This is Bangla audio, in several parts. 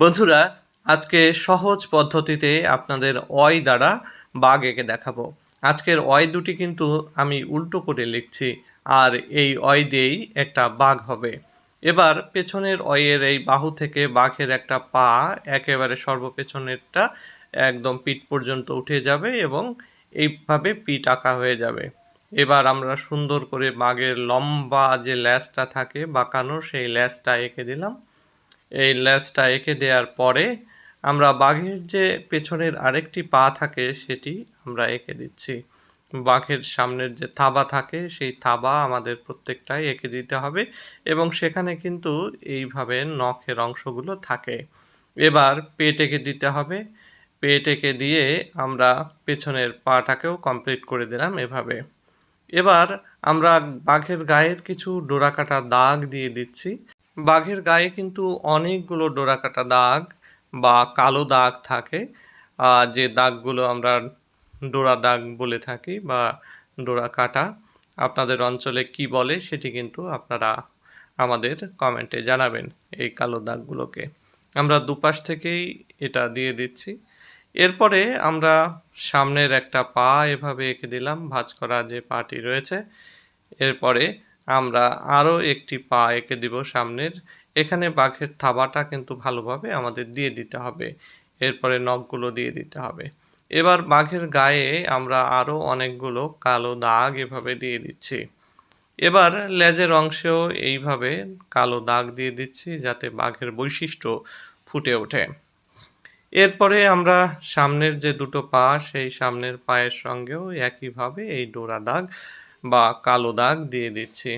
বন্ধুরা, আজকে সহজ পদ্ধতিতে আপনাদের অয় দ্বারা বাঘ এঁকে দেখাবো। আজকের অয় দুটি কিন্তু আমি উল্টো করে লিখছি, আর এই অয় দিয়েই একটা বাঘ হবে। এবার পেছনের অয়ের এই বাহু থেকে বাঘের একটা পা একেবারে সর্বপেছনেরটা একদম পিঠ পর্যন্ত উঠে যাবে এবং এইভাবে পিঠ আঁকা হয়ে যাবে। এবার আমরা সুন্দর করে বাঘের লম্বা যে ল্যাজটা থাকে বাঁকানো, সেই ল্যাজটা এঁকে দিলাম। এই ল্যাজটা এঁকে দেওয়ার পরে আমরা বাঘের যে পেছনের আরেকটি পা থাকে সেটি আমরা এঁকে দিচ্ছি। বাঘের সামনের যে থাবা থাকে সেই থাবা আমাদের প্রত্যেকটাই এঁকে দিতে হবে এবং সেখানে কিন্তু এইভাবে নখের অংশগুলো থাকে। এবার পেট এঁকে দিতে হবে। পেট এঁকে দিয়ে আমরা পেছনের পাটাকেও কমপ্লিট করে দিলাম এভাবে। এবার আমরা বাঘের গায়ের কিছু ডোরাকাটা দাগ দিয়ে দিচ্ছি। বাঘের গায়ে কিন্তু অনেকগুলো ডোরাকাটা দাগ বা কালো দাগ থাকে, যে দাগগুলো আমরা ডোরা দাগ বলে থাকি বা ডোরা কাটা। আপনাদের অঞ্চলে কি বলে সেটি কিন্তু আপনারা আমাদের কমেন্টে জানাবেন। এই কালো দাগগুলোকে আমরা দুপাশ থেকেই এটা দিয়ে দিচ্ছি। এরপরে আমরা সামনের একটা পা এভাবে এঁকে দিলাম, ভাঁজ করা যে পাটি রয়েছে। এরপরে আমরা আরও একটি পা এঁকে দিব সামনের। এখানে বাঘের থাবাটা কিন্তু ভালোভাবে আমাদের দিয়ে দিতে হবে। এরপরে নখগুলো দিয়ে দিতে হবে। এবার বাঘের গায়ে আমরা আরও অনেকগুলো কালো দাগ এভাবে দিয়ে দিচ্ছি। এবার লেজের অংশেও এইভাবে কালো দাগ দিয়ে দিচ্ছি যাতে বাঘের বৈশিষ্ট্য ফুটে ওঠে। এরপরে আমরা সামনের যে দুটো পা সেই সামনের পায়ের সঙ্গেও একইভাবে এই ডোরা দাগ বা কালো দাগ দিয়ে দিচ্ছি।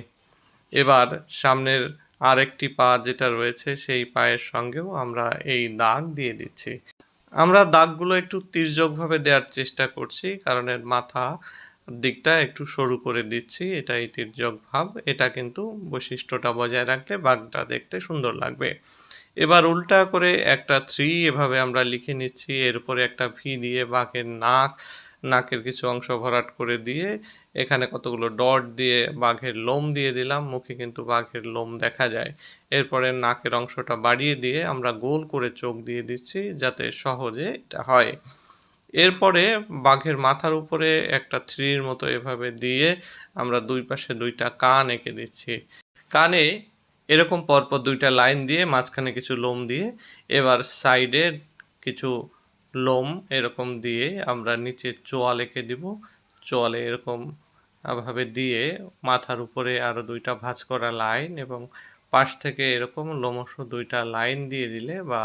এবার সামনের আরেকটি পা যেটা রয়েছে সেই পায়ের সঙ্গেও আমরা এই দাগ দিয়ে দিচ্ছি। আমরা দাগগুলো একটু তির্যকভাবে দেওয়ার চেষ্টা করছি, কারণ এর মাথা দিকটা একটু সরু করে দিচ্ছি। এটাই তির্যক ভাব। এটা কিন্তু বৈশিষ্ট্যটা বজায় রাখলে বাঘটা দেখতে সুন্দর লাগবে। এবার উল্টা করে একটা 3 এভাবে আমরা লিখে নিচ্ছি। এর উপরে একটা ভি দিয়ে বাঘের নাকের কিছু অংশ ভরাট করে দিয়ে এখানে কতগুলো ডট দিয়ে বাঘের লোম দিয়ে দিলাম। মুখে কিন্তু বাঘের লোম দেখা যায়। এরপরে নাকের অংশটা বাড়িয়ে দিয়ে আমরা গোল করে চোখ দিয়ে দিচ্ছি যাতে সহজে এটা হয়। এরপরে বাঘের মাথার উপরে একটা 3-র মতো এভাবে দিয়ে আমরা দুই পাশে দুইটা কান এঁকে দিচ্ছি। কানে এরকম পরপর দুইটা লাইন দিয়ে মাঝখানে কিছু লোম দিয়ে এবার সাইডে কিছু লোম এরকম দিয়ে আমরা নিচে চোয়াল এঁকে দিব। চোয়ালে এরকম ভাবে দিয়ে মাথার উপরে আরও দুইটা ভাঁজ করা লাইন এবং পাশ থেকে এরকম লোমশ দুইটা লাইন দিয়ে দিলে বা